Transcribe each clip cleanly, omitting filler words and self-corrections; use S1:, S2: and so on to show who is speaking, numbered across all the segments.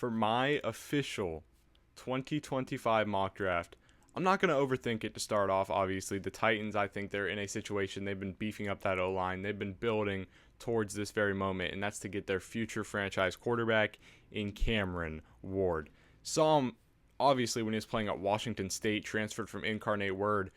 S1: for my official 2025 mock draft, I'm not going to overthink it to start off. Obviously, the Titans, I think they're in a situation they've been beefing up that O-line. They've been building towards this very moment, and that's to get their future franchise quarterback in Cameron Ward. Saw him, obviously, when he was playing at Washington State, transferred from Incarnate Word.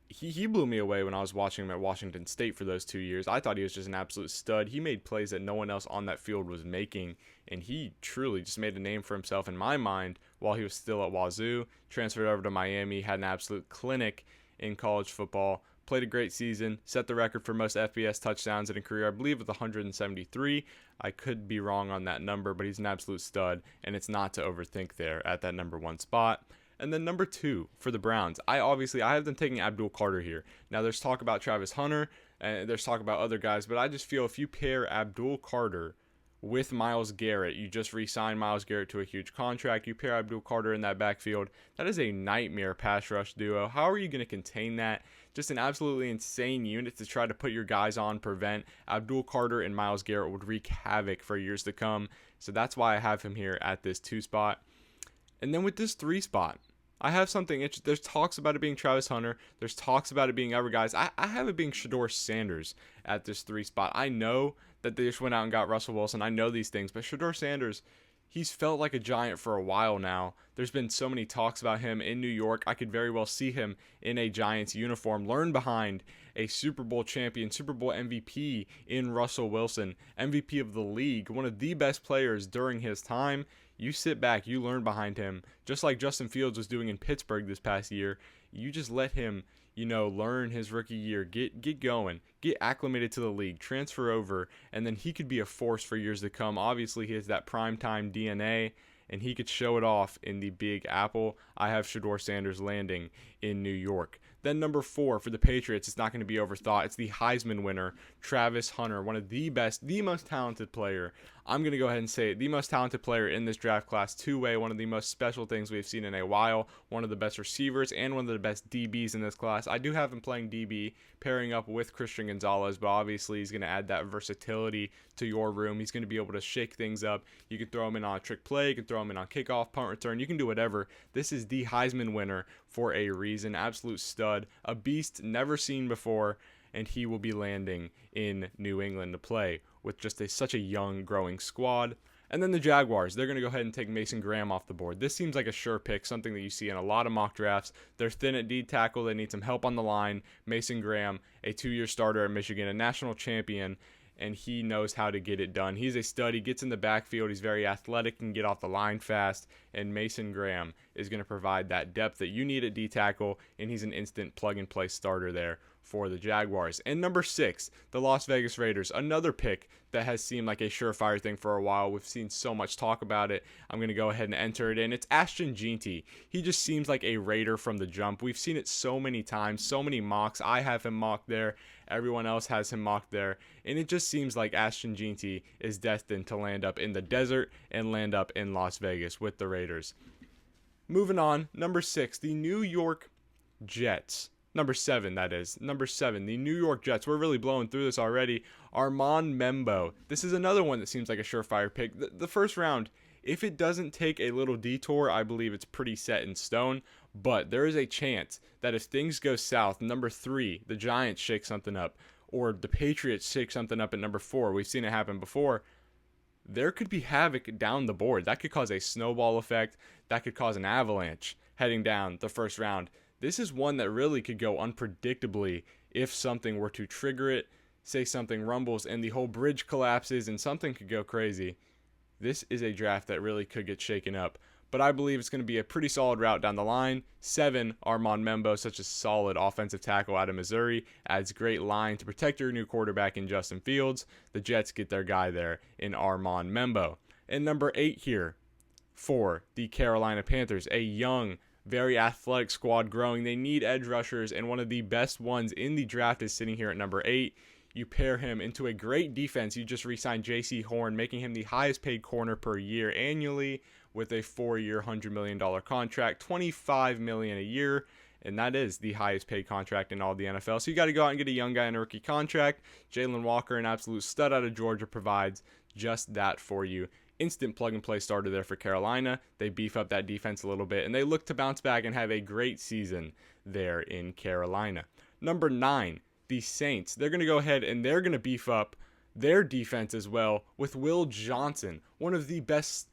S1: He blew me away when I was watching him at Washington State for those 2 years. I thought he was just an absolute stud. He made plays that no one else on that field was making, and he truly just made a name for himself in my mind while he was still at Wazoo. Transferred over to Miami, had an absolute clinic in college football, played a great season, set the record for most FBS touchdowns in a career, I believe with 173. I could be wrong on that number, but he's an absolute stud, and it's not to overthink there at that number one spot. And then number 2 for the Browns. I have them taking Abdul Carter here. Now there's talk about Travis Hunter and there's talk about other guys, but I just feel if you pair Abdul Carter with Myles Garrett, you just re-sign Myles Garrett to a huge contract. You pair Abdul Carter in that backfield. That is a nightmare pass rush duo. How are you going to contain that? Just an absolutely insane unit to try to put your guys on, prevent. Abdul Carter and Myles Garrett would wreak havoc for years to come. So that's why I have him here at this 2 spot. And then with this 3 spot, I have something interesting. There's talks about it being Travis Hunter. There's talks about it being other guys. I have it being Shedeur Sanders at this 3 spot. I know that they just went out and got Russell Wilson. I know these things. But Shedeur Sanders, he's felt like a giant for a while now. There's been so many talks about him in New York. I could very well see him in a Giants uniform, learn behind a Super Bowl champion, Super Bowl MVP in Russell Wilson, MVP of the league, one of the best players during his time. You sit back, you learn behind him, just like Justin Fields was doing in Pittsburgh this past year. You just let him, learn his rookie year, get going, get acclimated to the league, transfer over, and then he could be a force for years to come. Obviously, he has that primetime DNA, and he could show it off in the Big Apple. I have Shedeur Sanders landing in New York. Then number 4 for the Patriots, it's not going to be overthought. It's the Heisman winner, Travis Hunter, one of the best, the most talented player. I'm going to go ahead and say it, the most talented player in this draft class, two-way, one of the most special things we've seen in a while, one of the best receivers, and one of the best DBs in this class. I do have him playing DB, pairing up with Christian Gonzalez, but obviously he's going to add that versatility to your room. He's going to be able to shake things up. You can throw him in on a trick play, you can throw him in on kickoff, punt return, you can do whatever. This is the Heisman winner for a reason. Absolute stud, a beast never seen before, and he will be landing in New England to play with just such a young, growing squad. And then the Jaguars, they're going to go ahead and take Mason Graham off the board. This seems like a sure pick, something that you see in a lot of mock drafts. They're thin at D tackle. They need some help on the line. Mason Graham, a 2-year starter at Michigan, a national champion, and he knows how to get it done. He's a stud. He gets in the backfield. He's very athletic and get off the line fast, and Mason Graham is going to provide that depth that you need at D tackle, and he's an instant plug-and-play starter there for the Jaguars. And number 6, the Las Vegas Raiders, another pick that has seemed like a surefire thing for a while. We've seen so much talk about it. I'm going to go ahead and enter it in. It's Ashton Jeanty. He just seems like a Raider from the jump. We've seen it so many times, so many mocks. I have him mocked there. Everyone else has him mocked there. And it just seems like Ashton Jeanty is destined to land up in the desert and land up in Las Vegas with the Raiders. Moving on, number 6, the New York Jets. Number 7, that is. Number 7, the New York Jets. We're really blowing through this already. Armand Membo. This is another one that seems like a surefire pick. The first round, if it doesn't take a little detour, I believe it's pretty set in stone. But there is a chance that if things go south, number 3, the Giants shake something up, or the Patriots shake something up at number 4. We've seen it happen before. There could be havoc down the board. That could cause a snowball effect. That could cause an avalanche heading down the first round. This is one that really could go unpredictably if something were to trigger it, say something rumbles and the whole bridge collapses and something could go crazy. This is a draft that really could get shaken up. But I believe it's going to be a pretty solid route down the line. 7, Armand Membo, such a solid offensive tackle out of Missouri, adds great line to protect your new quarterback in Justin Fields. The Jets get their guy there in Armand Membo. And number 8 here for the Carolina Panthers, a young, very athletic squad growing. They need edge rushers, and one of the best ones in the draft is sitting here at number 8. You pair him into a great defense. You just re-signed J.C. Horn, making him the highest paid corner per year annually with a 4-year, $100 million contract, $25 million a year, and that is the highest paid contract in all the NFL. So you got to go out and get a young guy in a rookie contract. Jalen Walker, an absolute stud out of Georgia, provides just that for you. instant plug and play starter there for Carolina. They beef up that defense a little bit, and they look to bounce back and have a great season there in Carolina. Number 9, the Saints. They're going to go ahead and they're going to beef up their defense as well with Will Johnson, one of the best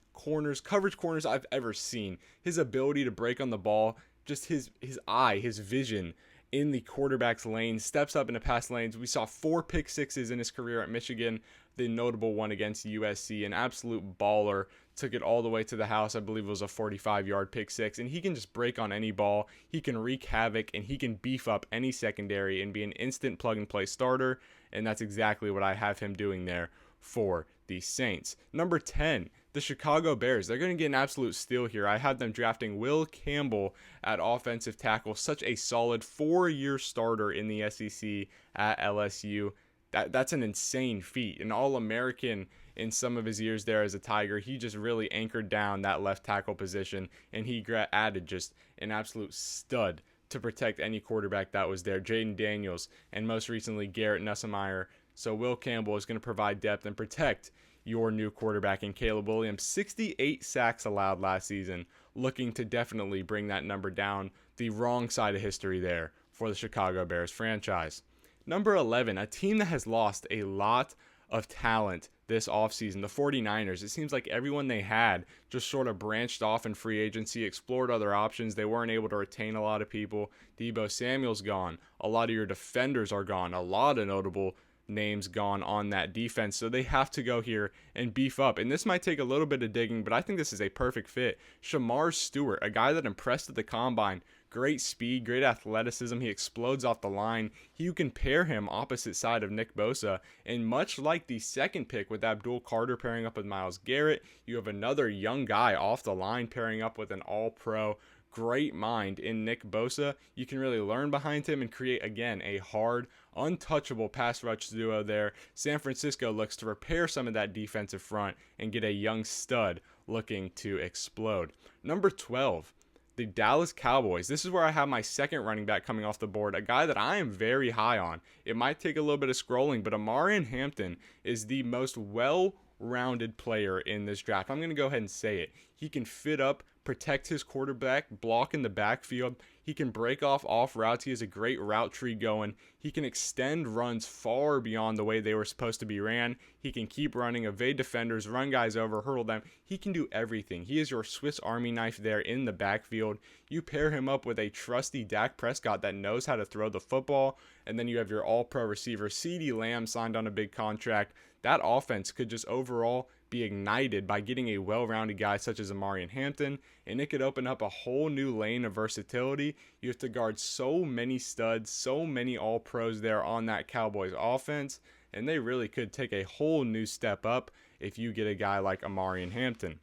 S1: coverage corners I've ever seen. His ability to break on the ball, just his eye, his vision in the quarterback's lane, steps up into pass lanes. We saw 4 pick sixes in his career at Michigan, the notable one against USC, an absolute baller, took it all the way to the house. I believe it was a 45-yard pick six, and he can just break on any ball. He can wreak havoc, and he can beef up any secondary and be an instant plug-and-play starter, and that's exactly what I have him doing there for the Saints. Number 10, the Chicago Bears. They're going to get an absolute steal here. I had them drafting Will Campbell at offensive tackle, such a solid 4-year starter in the SEC at LSU. That's an insane feat. An All-American in some of his years there as a Tiger. He just really anchored down that left tackle position, and he added just an absolute stud to protect any quarterback that was there. Jaden Daniels and most recently Garrett Nussmeier. So Will Campbell is going to provide depth and protect your new quarterback in Caleb Williams. 68 sacks allowed last season, looking to definitely bring that number down the wrong side of history there for the Chicago Bears franchise. Number 11, a team that has lost a lot of talent this offseason, the 49ers. It seems like everyone they had just sort of branched off in free agency, explored other options. They weren't able to retain a lot of people. Deebo Samuel's gone. A lot of your defenders are gone. A lot of notable names gone on that defense, so they have to go here and beef up. And this might take a little bit of digging, but I think this is a perfect fit. Shamar Stewart, a guy that impressed at the combine. Great speed, great athleticism. He explodes off the line. You can pair him opposite side of Nick Bosa. And much like the second pick with Abdul Carter pairing up with Myles Garrett, you have another young guy off the line pairing up with an all-pro great mind in Nick Bosa. You can really learn behind him and create, again, a hard, untouchable pass rush duo there. San Francisco looks to repair some of that defensive front and get a young stud looking to explode. Number 12. The Dallas Cowboys. This is where I have my second running back coming off the board, a guy that I am very high on. It might take a little bit of scrolling, but Amarian Hampton is the most well-rounded player in this draft. I'm going to go ahead and say it. He can fit up, protect his quarterback, block in the backfield. He can break off routes. He has a great route tree going. He can extend runs far beyond the way they were supposed to be ran. He can keep running, evade defenders, run guys over, hurdle them. He can do everything. He is your Swiss Army knife there in the backfield. You pair him up with a trusty Dak Prescott that knows how to throw the football, and then you have your all-pro receiver CeeDee Lamb signed on a big contract. That offense could just overall be ignited by getting a well-rounded guy such as Amarian Hampton, and it could open up a whole new lane of versatility. You have to guard so many studs, so many all-pros there on that Cowboys offense, and they really could take a whole new step up if you get a guy like Amarian Hampton.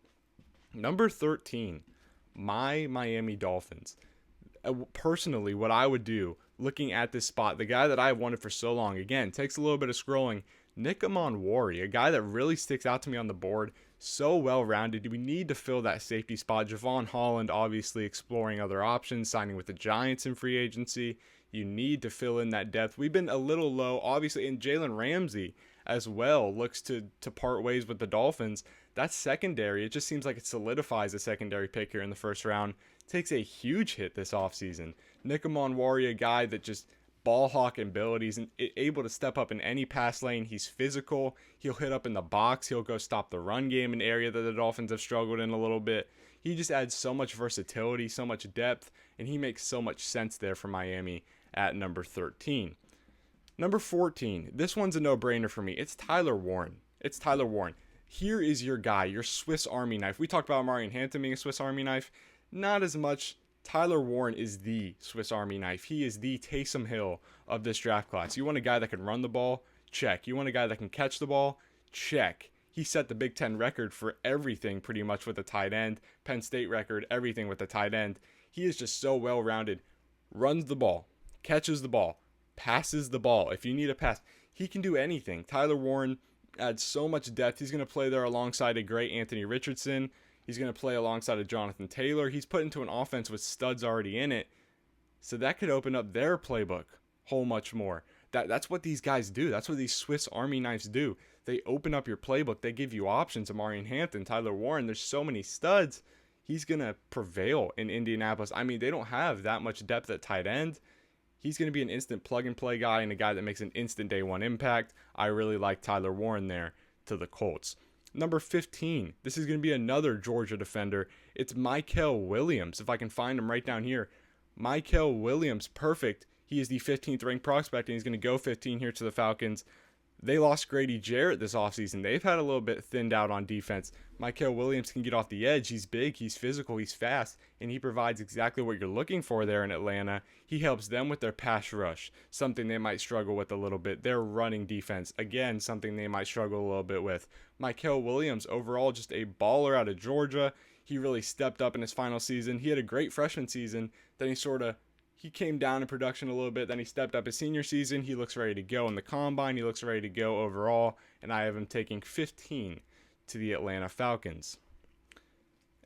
S1: Number 13, my Miami Dolphins. Personally, what I would do, looking at this spot, the guy that I've wanted for so long, again, takes a little bit of scrolling, Nick Amonwari, a guy that really sticks out to me on the board, so well-rounded. We need to fill that safety spot. Javon Holland obviously exploring other options, signing with the Giants in free agency. You need to fill in that depth. We've been a little low, obviously, and Jalen Ramsey as well looks to part ways with the Dolphins. That secondary, it just seems like it solidifies a secondary pick here in the first round. Takes a huge hit this offseason. Nick Amonwari, a guy that just ball hawk abilities and able to step up in any pass lane. He's physical. He'll hit up in the box. He'll go stop the run game, an area that the Dolphins have struggled in a little bit. He just adds so much versatility, so much depth, and he makes so much sense there for Miami at number 13. Number 14. This one's a no-brainer for me. It's Tyler Warren. Here is your guy, your Swiss Army knife. We talked about Amarian Hampton being a Swiss Army knife. Not as much. Tyler Warren is the Swiss Army knife. He is the Taysom Hill of this draft class. You want a guy that can run the ball? Check. You want a guy that can catch the ball? Check. He set the Big Ten record for everything pretty much with the tight end. Penn State record, everything with the tight end. He is just so well-rounded. Runs the ball, catches the ball, passes the ball. If you need a pass, he can do anything. Tyler Warren adds so much depth. He's going to play there alongside a great Anthony Richardson. He's going to play alongside of Jonathan Taylor. He's put into an offense with studs already in it. So that could open up their playbook whole much more. That's what these guys do. That's what these Swiss Army knives do. They open up your playbook. They give you options. Amarian Hampton, Tyler Warren. There's so many studs. He's going to prevail in Indianapolis. I mean, they don't have that much depth at tight end. He's going to be an instant plug-and-play guy and a guy that makes an instant day-one impact. I really like Tyler Warren there to the Colts. Number 15, this is going to be another Georgia defender. It's Mykel Williams. If I can find him right down here. Mykel Williams, perfect. He is the 15th ranked prospect, and he's going to go 15 here to the Falcons. They lost Grady Jarrett this offseason. They've had a little bit thinned out on defense. Mykel Williams can get off the edge. He's big, he's physical, he's fast, and he provides exactly what you're looking for there in Atlanta. He helps them with their pass rush, something they might struggle with a little bit. Their running defense, again, something they might struggle a little bit with. Mykel Williams, overall, just a baller out of Georgia. He really stepped up in his final season. He had a great freshman season. Then he came down in production a little bit. Then he stepped up his senior season. He looks ready to go in the combine. He looks ready to go overall. And I have him taking 15 to the Atlanta Falcons.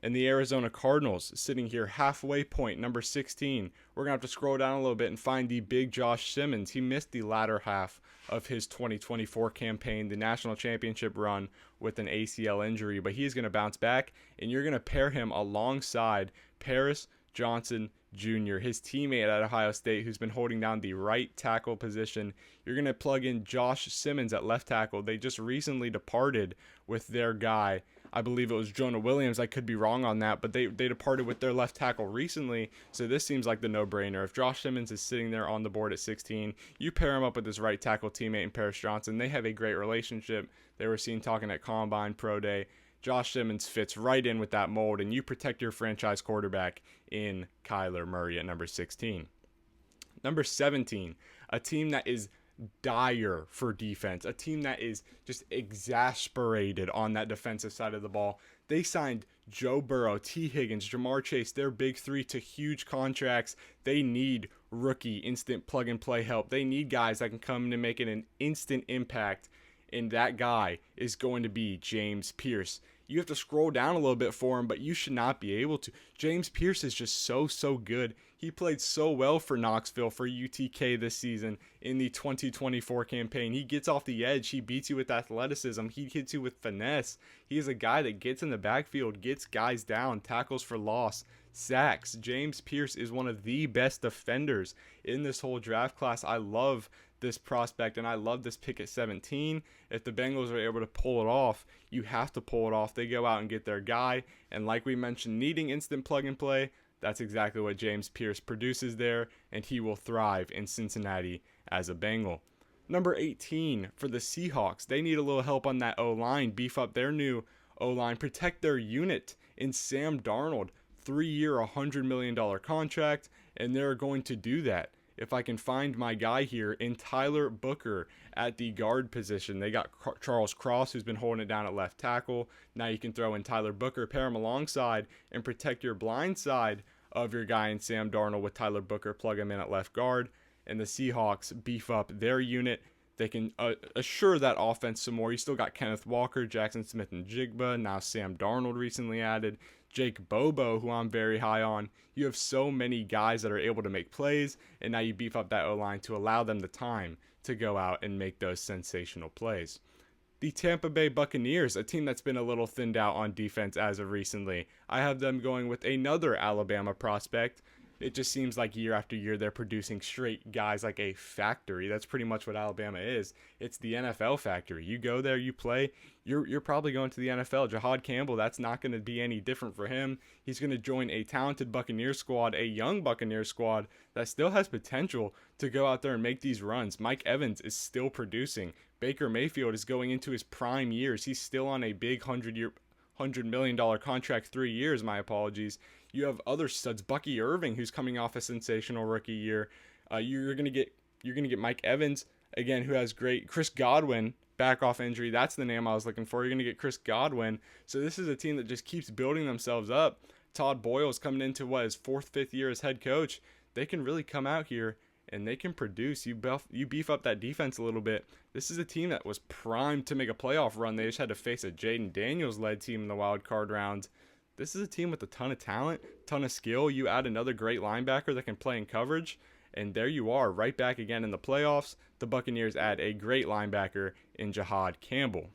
S1: And the Arizona Cardinals sitting here halfway point, number 16. We're going to have to scroll down a little bit and find the big Josh Simmons. He missed the latter half of his 2024 campaign, the national championship run, with an ACL injury. But he is going to bounce back, and you're going to pair him alongside Paris Johnson Jr., his teammate at Ohio State, who's been holding down the right tackle position. You're going to plug in Josh Simmons at left tackle. They just recently departed with their guy. I believe it was Jonah Williams. I could be wrong on that, but they departed with their left tackle recently, so this seems like the no-brainer. If Josh Simmons is sitting there on the board at 16, you pair him up with his right tackle teammate in Paris Johnson. They have a great relationship. They were seen talking at Combine, Pro Day. Josh Simmons fits right in with that mold, and you protect your franchise quarterback in Kyler Murray at number 16. Number 17, a team that is dire for defense, a team that is just exasperated on that defensive side of the ball. They signed Joe Burrow, T. Higgins, Jamar Chase, their big three, to huge contracts. They need rookie instant plug-and-play help. They need guys that can come in and make an instant impact, and that guy is going to be James Pierce. You have to scroll down a little bit for him, but you should not be able to. James Pierce is just so good. He played so well for Knoxville, for UTK this season in the 2024 campaign. He gets off the edge. He beats you with athleticism. He hits you with finesse. He is a guy that gets in the backfield, gets guys down, tackles for loss, sacks. James Pierce is one of the best defenders in this whole draft class. I love this prospect, and I love this pick at 17. If the Bengals are able to pull it off, you have to pull it off. They go out and get their guy, and like we mentioned, needing instant plug and play, that's exactly what James Pierce produces there, and he will thrive in Cincinnati as a Bengal. Number 18 for the Seahawks. They need a little help on that O-line, beef up their new O-line, protect their unit in Sam Darnold. 3-year, $100 million contract, and they're going to do that. If I can find my guy here in Tyler Booker at the guard position. They got Charles Cross, who's been holding it down at left tackle. Now you can throw in Tyler Booker, pair him alongside, and protect your blind side of your guy in Sam Darnold with Tyler Booker. Plug him in at left guard. And the Seahawks beef up their unit. They can assure that offense some more. You still got Kenneth Walker, Jackson Smith and Jigba. Now Sam Darnold recently added. Jake Bobo, who I'm very high on. You have so many guys that are able to make plays, and now you beef up that O-line to allow them the time to go out and make those sensational plays. The Tampa Bay Buccaneers, a team that's been a little thinned out on defense as of recently. I have them going with another Alabama prospect. It just seems like year after year they're producing straight guys like a factory. That's pretty much what Alabama is. It's the NFL factory. You go there, you play, you're probably going to the NFL. Jahad Campbell, that's not going to be any different for him. He's going to join a talented Buccaneers squad, a young Buccaneers squad that still has potential to go out there and make these runs. Mike Evans is still producing. Baker Mayfield is going into his prime years. He's still on a big $100 million contract, 3 years, my apologies. You have other studs, Bucky Irving, who's coming off a sensational rookie year. You're gonna get Mike Evans again, who has great. Chris Godwin, back off injury. That's the name I was looking for. You're gonna get Chris Godwin. So this is a team that just keeps building themselves up. Todd Boyle's coming into his 4th, 5th year as head coach. They can really come out here and they can produce. You beef up that defense a little bit. This is a team that was primed to make a playoff run. They just had to face a Jaden Daniels-led team in the wild card round. This is a team with a ton of talent, ton of skill. You add another great linebacker that can play in coverage, And there you are, right back again in the playoffs. The Buccaneers add a great linebacker in Jahad Campbell.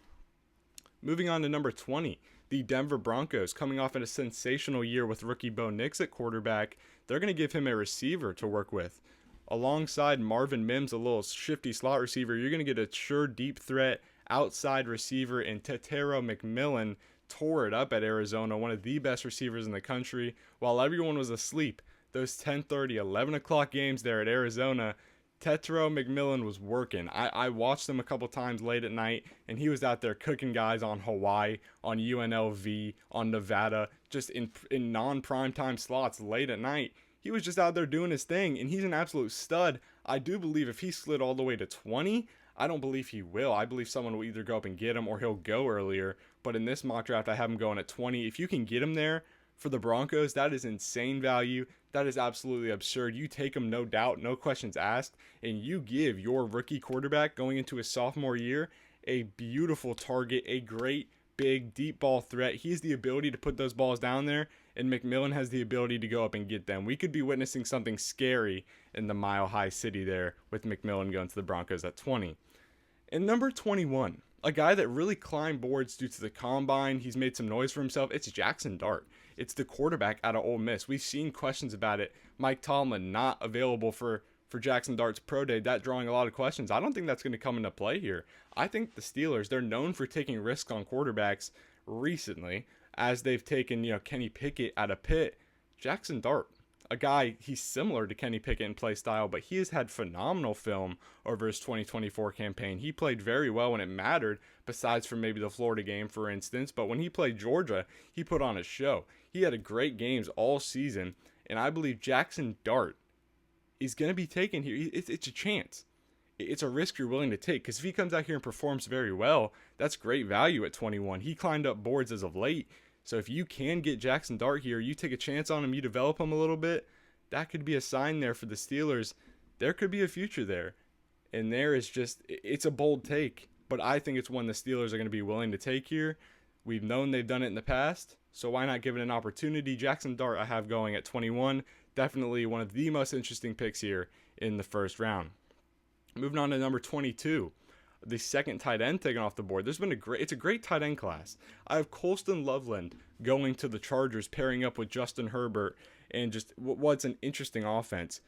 S1: Moving on to number 20, the Denver Broncos, coming off in a sensational year with rookie Bo Nix at quarterback. They're going to give him a receiver to work with. Alongside Marvin Mims, a little shifty slot receiver, you're going to get a sure deep threat outside receiver in Tetero McMillan. Tore it up at Arizona, one of the best receivers in the country, while everyone was asleep. Those 10:30, 11 o'clock games there at Arizona, Tetero McMillan was working. I watched him a couple times late at night, and he was out there cooking guys on Hawaii, on UNLV, on Nevada, just in non-primetime slots late at night. He was just out there doing his thing, and he's an absolute stud. I do believe if he slid all the way to 20, I don't believe he will. I believe someone will either go up and get him or he'll go earlier. But in this mock draft, I have him going at 20. If you can get him there for the Broncos, that is insane value. That is absolutely absurd. You take him, no doubt, no questions asked, and you give your rookie quarterback going into his sophomore year a beautiful target, a great, big, deep ball threat. He has the ability to put those balls down there, and McMillan has the ability to go up and get them. We could be witnessing something scary in the Mile High City there with McMillan going to the Broncos at 20. And number 21, a guy that really climbed boards due to the combine. He's made some noise for himself. It's Jackson Dart. It's the quarterback out of Ole Miss. We've seen questions about it. Mike Tomlin not available for Jackson Dart's pro day. That drawing a lot of questions. I don't think that's going to come into play here. I think the Steelers, they're known for taking risks on quarterbacks recently, as they've taken, Kenny Pickett out of Pitt. Jackson Dart, a guy, he's similar to Kenny Pickett in play style, but he has had phenomenal film over his 2024 campaign. He played very well when it mattered, besides for maybe the Florida game, for instance. But when he played Georgia, he put on a show. He had great games all season, and I believe Jackson Dart is going to be taken here. It's a chance. It's a risk you're willing to take, because if he comes out here and performs very well, that's great value at 21. He climbed up boards as of late. So if you can get Jackson Dart here, you take a chance on him, you develop him a little bit, that could be a sign there for the Steelers. There could be a future there. And there is just, it's a bold take, but I think it's one the Steelers are going to be willing to take here. We've known they've done it in the past, so why not give it an opportunity? Jackson Dart I have going at 21. Definitely one of the most interesting picks here in the first round. Moving on to number 22. The second tight end taken off the board. It's a great tight end class. I have Colston Loveland going to the Chargers, pairing up with Justin Herbert, and just what's an interesting offense.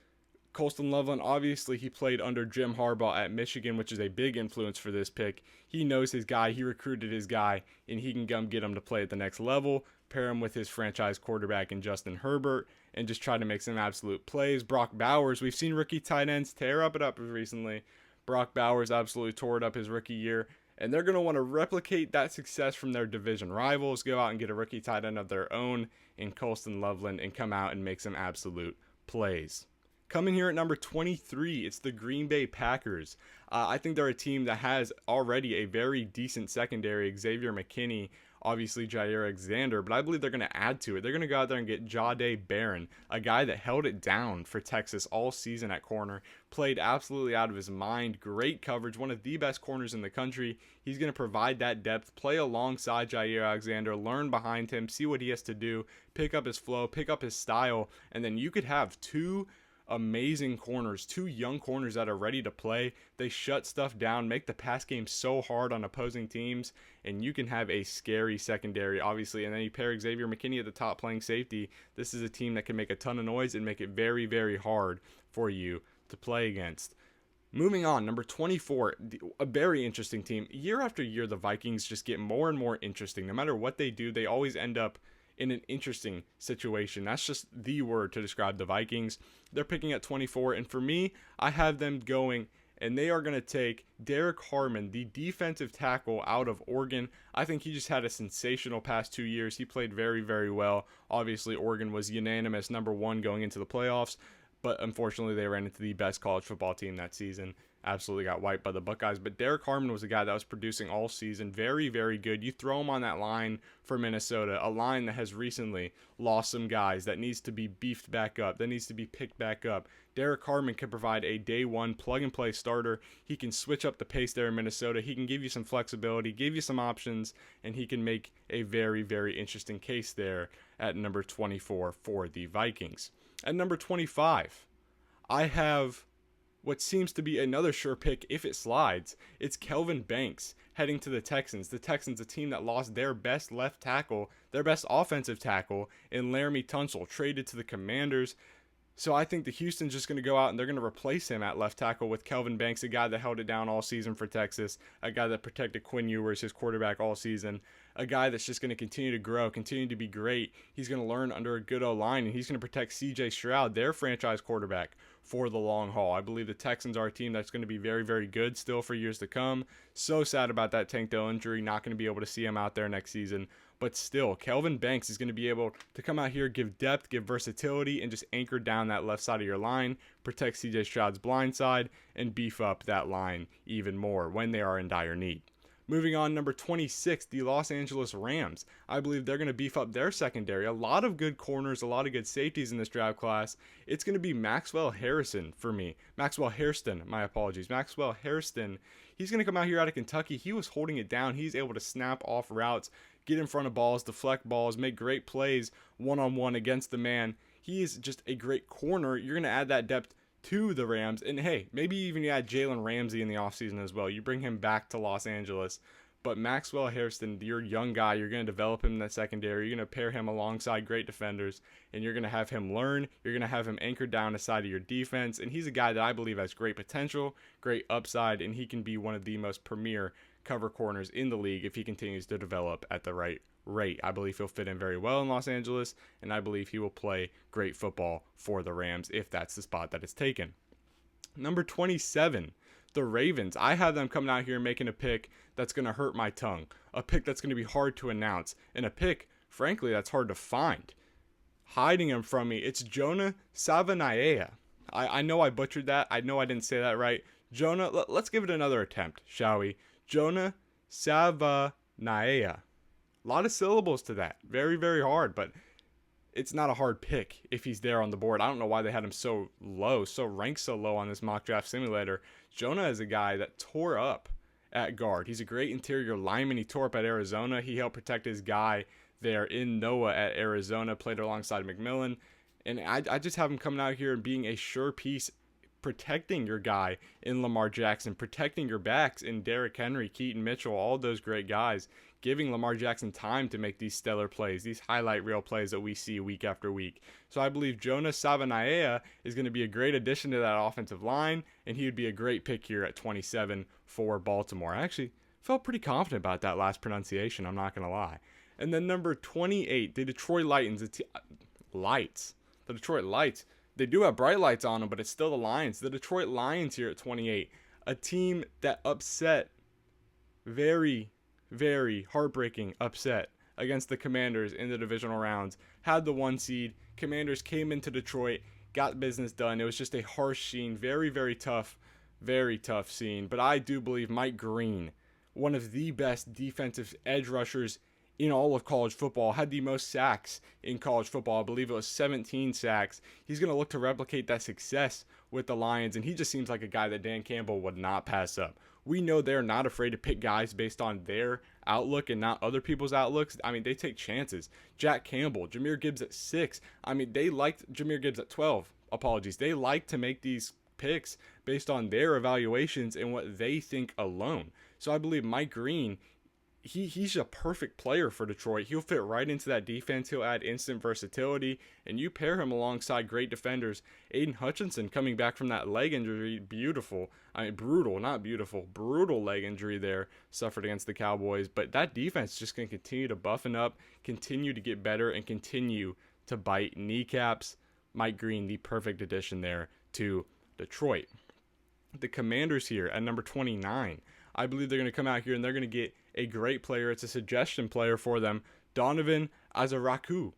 S1: Colston Loveland, obviously he played under Jim Harbaugh at Michigan, which is a big influence for this pick. He knows his guy, he recruited his guy, and he can come get him to play at the next level, pair him with his franchise quarterback in Justin Herbert, and just try to make some absolute plays. Brock Bowers, we've seen rookie tight ends tear it up recently. Brock Bowers absolutely tore it up his rookie year, and they're going to want to replicate that success from their division rivals, go out and get a rookie tight end of their own in Colston Loveland, and come out and make some absolute plays. Coming here at number 23, it's the Green Bay Packers. I think they're a team that has already a very decent secondary. Xavier McKinney, obviously Jair Alexander, but I believe they're going to add to it. They're going to go out there and get Jahdae Barron, a guy that held it down for Texas all season at corner, played absolutely out of his mind, great coverage, one of the best corners in the country. He's going to provide that depth, play alongside Jair Alexander, learn behind him, see what he has to do, pick up his flow, pick up his style, and then you could have two amazing corners, two young corners that are ready to play. They shut stuff down, make the pass game so hard on opposing teams, and you can have a scary secondary, obviously. And then you pair Xavier McKinney at the top playing safety. This is a team that can make a ton of noise and make it very, very hard for you to play against. Moving on, number 24, a very interesting team. Year after year, the Vikings just get more and more interesting. No matter what they do, they always end up in an interesting situation. That's just the word to describe the Vikings. They're picking at 24, and for me, I have them going, and they are going to take Derek Harmon, the defensive tackle out of Oregon. I think he just had a sensational past 2 years. He played very, very well. Obviously, Oregon was unanimous number one going into the playoffs, but unfortunately, they ran into the best college football team that season. Absolutely got wiped by the Buckeyes. But Derek Harmon was a guy that was producing all season. Very, very good. You throw him on that line for Minnesota, a line that has recently lost some guys, that needs to be beefed back up, that needs to be picked back up. Derek Harmon can provide a day one plug-and-play starter. He can switch up the pace there in Minnesota. He can give you some flexibility, give you some options, and he can make a very, very interesting case there at number 24 for the Vikings. At number 25, I have what seems to be another sure pick if it slides. It's Kelvin Banks heading to the Texans. The Texans, a team that lost their best left tackle, their best offensive tackle in Laramie Tunsil, traded to the Commanders. So I think the Houston's just going to go out and they're going to replace him at left tackle with Kelvin Banks, a guy that held it down all season for Texas, a guy that protected Quinn Ewers, his quarterback, all season, a guy that's just going to continue to grow, continue to be great. He's going to learn under a good O-line, and he's going to protect C.J. Stroud, their franchise quarterback, for the long haul. I believe the Texans are a team that's going to be very, very good still for years to come. So sad about that Tank Dell injury, not going to be able to see him out there next season. But still, Kelvin Banks is going to be able to come out here, give depth, give versatility, and just anchor down that left side of your line, protect C.J. Stroud's blind side, and beef up that line even more when they are in dire need. Moving on, number 26, the Los Angeles Rams. I believe they're going to beef up their secondary. A lot of good corners, a lot of good safeties in this draft class. It's going to be Maxwell Hairston for me. Maxwell Hairston, my apologies. Maxwell Hairston. He's going to come out here out of Kentucky. He was holding it down. He's able to snap off routes, get in front of balls, deflect balls, make great plays one-on-one against the man. He is just a great corner. You're going to add that depth to the Rams. And hey, maybe even you add Jalen Ramsey in the offseason as well. You bring him back to Los Angeles. But Maxwell Hairston, your young guy, you're going to develop him in that secondary. You're going to pair him alongside great defenders, and you're going to have him learn. You're going to have him anchored down the side of your defense. And he's a guy that I believe has great potential, great upside, and he can be one of the most premier cover corners in the league if he continues to develop at the right rate. I believe he'll fit in very well in Los Angeles, and I believe he will play great football for the Rams if that's the spot that is taken. Number 27, the Ravens. I have them coming out here and making a pick that's going to hurt my tongue, a pick that's going to be hard to announce, and a pick, frankly, that's hard to find. Hiding him from me, it's Jonah Savanaia. I know I butchered that. I know I didn't say that right. Jonah, let's give it another attempt, shall we? Jonah Savanaia. A lot of syllables to that. Very, very hard, but it's not a hard pick if he's there on the board. I don't know why they had him so low, ranked so low on this mock draft simulator. Jonah is a guy that tore up at guard. He's a great interior lineman. He tore up at Arizona. He helped protect his guy there in Noah at Arizona, played alongside McMillan. And I just have him coming out here and being a sure piece, protecting your guy in Lamar Jackson, protecting your backs in Derrick Henry, Keaton Mitchell, all those great guys, giving Lamar Jackson time to make these stellar plays, these highlight reel plays that we see week after week. So I believe Jonah Savanaia is going to be a great addition to that offensive line, and he would be a great pick here at 27 for Baltimore. I actually felt pretty confident about that last pronunciation, I'm not going to lie. And then number 28, the Detroit Lions. The Detroit Lights. They do have bright lights on them, but it's still the Lions. The Detroit Lions here at 28, a team that upset, very, very heartbreaking upset against the Commanders in the divisional rounds. Had the 1 seed. Commanders came into Detroit, got business done. It was just a harsh scene, very, very tough scene. But I do believe Mike Green, one of the best defensive edge rushers in all of college football, had the most sacks in college football. I believe it was 17 sacks. He's going to look to replicate that success with the Lions, and he just seems like a guy that Dan Campbell would not pass up. We know they're not afraid to pick guys based on their outlook and not other people's outlooks. I mean, they take chances. Jack Campbell, Jahmyr Gibbs at 6. I mean, they liked Jahmyr Gibbs at 12. Apologies. They like to make these picks based on their evaluations and what they think alone. So I believe Mike Green, he's a perfect player for Detroit. He'll fit right into that defense. He'll add instant versatility, and you pair him alongside great defenders. Aiden Hutchinson coming back from that leg injury, brutal leg injury there, suffered against the Cowboys. But that defense just going to continue to buffen up, continue to get better, and continue to bite kneecaps. Mike Green, the perfect addition there to Detroit. The Commanders here at number 29. I believe they're going to come out here and they're going to get a great player. It's a suggestion player for them, Donovan Azaraku.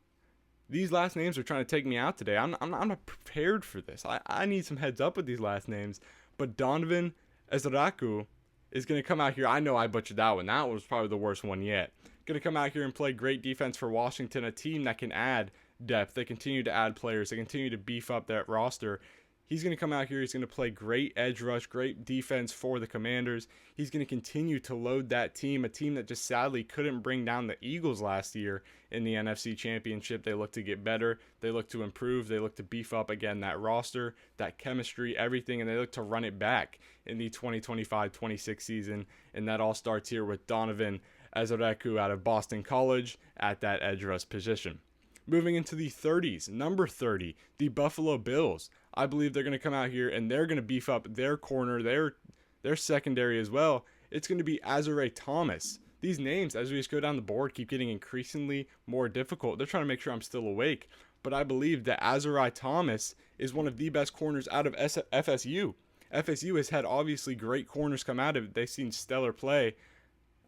S1: These last names are trying to take me out today. I'm not prepared for this. I need some heads up with these last names. But Donovan Azaraku is going to come out here. I know I butchered that one. That was probably the worst one yet. Going to come out here and play great defense for Washington, a team that can add depth. They continue to add players. They continue to beef up that roster. He's going to come out here. He's going to play great edge rush, great defense for the Commanders. He's going to continue to load that team, a team that just sadly couldn't bring down the Eagles last year in the NFC Championship. They look to get better. They look to improve. They look to beef up again that roster, that chemistry, everything, and they look to run it back in the 2025-26 season. And that all starts here with Donovan Azareku out of Boston College at that edge rush position. Moving into the 30s, number 30, the Buffalo Bills. I believe they're going to come out here and they're going to beef up their corner, their secondary as well. It's going to be Azare Thomas. These names, as we just go down the board, keep getting increasingly more difficult. They're trying to make sure I'm still awake. But I believe that Azare Thomas is one of the best corners out of FSU. FSU has had obviously great corners come out of it. They've seen stellar play.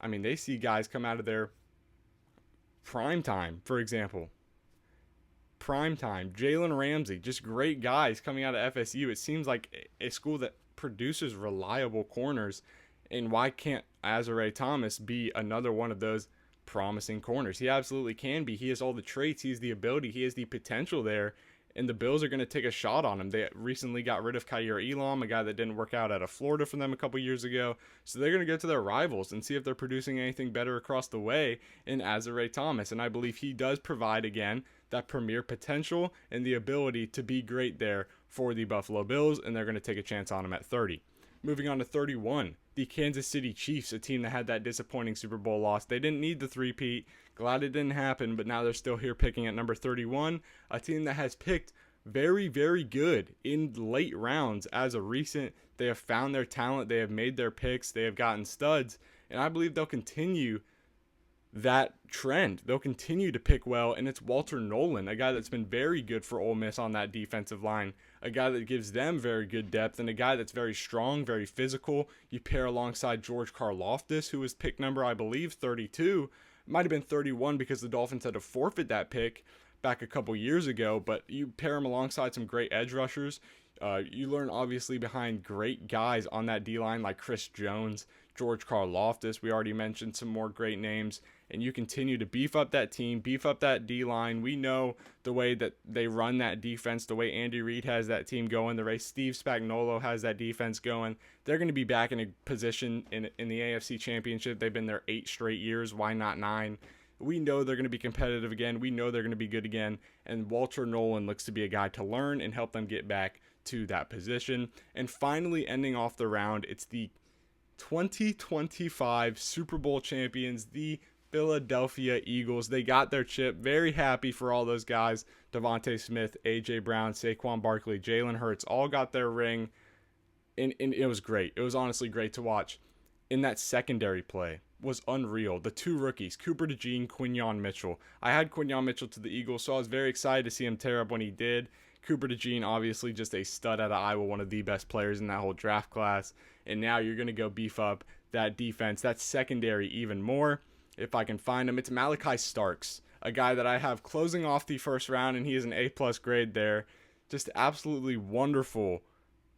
S1: I mean, they see guys come out of their prime time, for example. Primetime, Jalen Ramsey, just great guys coming out of FSU. It seems like a school that produces reliable corners, and why can't Azare Thomas be another one of those promising corners? He absolutely can be. He has all the traits, he has the ability, he has the potential there, and the Bills are going to take a shot on him. They recently got rid of Kaiir Elam, a guy that didn't work out out of Florida for them a couple years ago, so they're going to go to their rivals and see if they're producing anything better across the way in Azare Thomas, and I believe he does provide, again, that premier potential and the ability to be great there for the Buffalo Bills, and they're going to take a chance on him at 30. Moving on to 31, the Kansas City Chiefs, a team that had that disappointing Super Bowl loss. They didn't need the three-peat. Glad it didn't happen, but now they're still here picking at number 31, a team that has picked very, very good in late rounds as of recent. They have found their talent. They have made their picks. They have gotten studs, and I believe they'll continue that trend. They'll continue to pick well, and it's Walter Nolan, a guy that's been very good for Ole Miss on that defensive line, a guy that gives them very good depth, and a guy that's very strong, very physical. You pair alongside George Karlaftis, who was pick number, I believe, 32. Might have been 31 because the Dolphins had to forfeit that pick back a couple years ago, but you pair him alongside some great edge rushers. You learn obviously behind great guys on that D-line like Chris Jones, George Karlaftis. We already mentioned some more great names. And you continue to beef up that team, beef up that D-line. We know the way that they run that defense, the way Andy Reid has that team going, the way Steve Spagnuolo has that defense going. They're going to be back in a position in the AFC Championship. They've been there 8 straight years. Why not 9? We know they're going to be competitive again. We know they're going to be good again. And Walter Nolan looks to be a guy to learn and help them get back to that position. And finally, ending off the round, it's the 2025 Super Bowl champions, the Philadelphia Eagles. They got their chip. Very happy for all those guys. Devontae Smith, A.J. Brown, Saquon Barkley, Jalen Hurts all got their ring. And it was great. It was honestly great to watch. In that secondary play was unreal. The 2 rookies, Cooper DeJean, Quinyon Mitchell. I had Quinyon Mitchell to the Eagles, so I was very excited to see him tear up when he did. Cooper DeJean, obviously just a stud out of Iowa, one of the best players in that whole draft class. And now you're going to go beef up that defense, that secondary even more. If I can find him, it's Malachi Starks, a guy that I have closing off the first round, and he is an A+ grade there. Just absolutely wonderful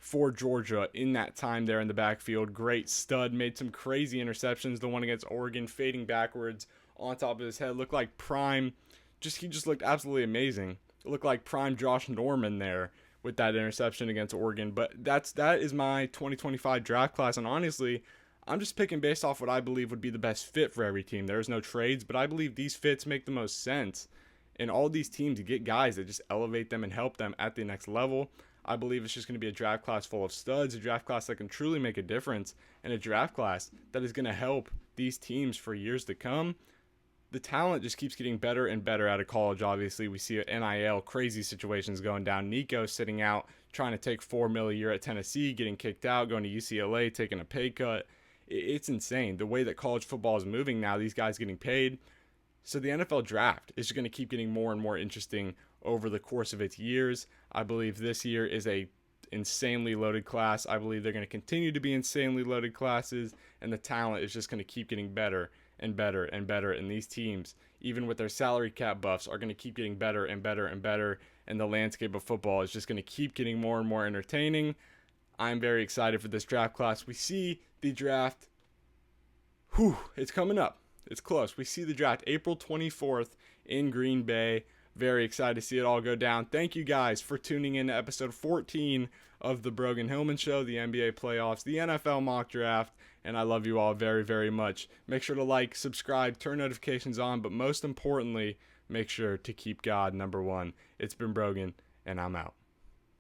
S1: for Georgia in that time there in the backfield. Great stud, made some crazy interceptions. The one against Oregon, fading backwards on top of his head, looked like prime. He just looked absolutely amazing. It looked like prime Josh Norman there with that interception against Oregon. But that is my 2025 draft class, and honestly, I'm just picking based off what I believe would be the best fit for every team. There's no trades, but I believe these fits make the most sense. And all these teams get guys that just elevate them and help them at the next level. I believe it's just going to be a draft class full of studs, a draft class that can truly make a difference, and a draft class that is going to help these teams for years to come. The talent just keeps getting better and better out of college, obviously. We see NIL, crazy situations going down. Nico sitting out, trying to take $4 million a year at Tennessee, getting kicked out, going to UCLA, taking a pay cut. It's insane the way that college football is moving now, these guys getting paid. So the NFL draft is going to keep getting more and more interesting over the course of its years. I believe this year is a insanely loaded class. I believe they're going to continue to be insanely loaded classes, and the talent is just going to keep getting better and better and better. And these teams, even with their salary cap buffs, are going to keep getting better and better and better. And the landscape of football is just going to keep getting more and more entertaining. I'm very excited for this draft class. We see the draft. It's coming up. It's close. We see the draft April 24th in Green Bay. Very excited to see it all go down. Thank you guys for tuning in to episode 14 of the Brogan Hillman Show, the NBA playoffs, the NFL mock draft, and I love you all very, very much. Make sure to like, subscribe, turn notifications on, but most importantly, make sure to keep God number one. It's been Brogan, and I'm out.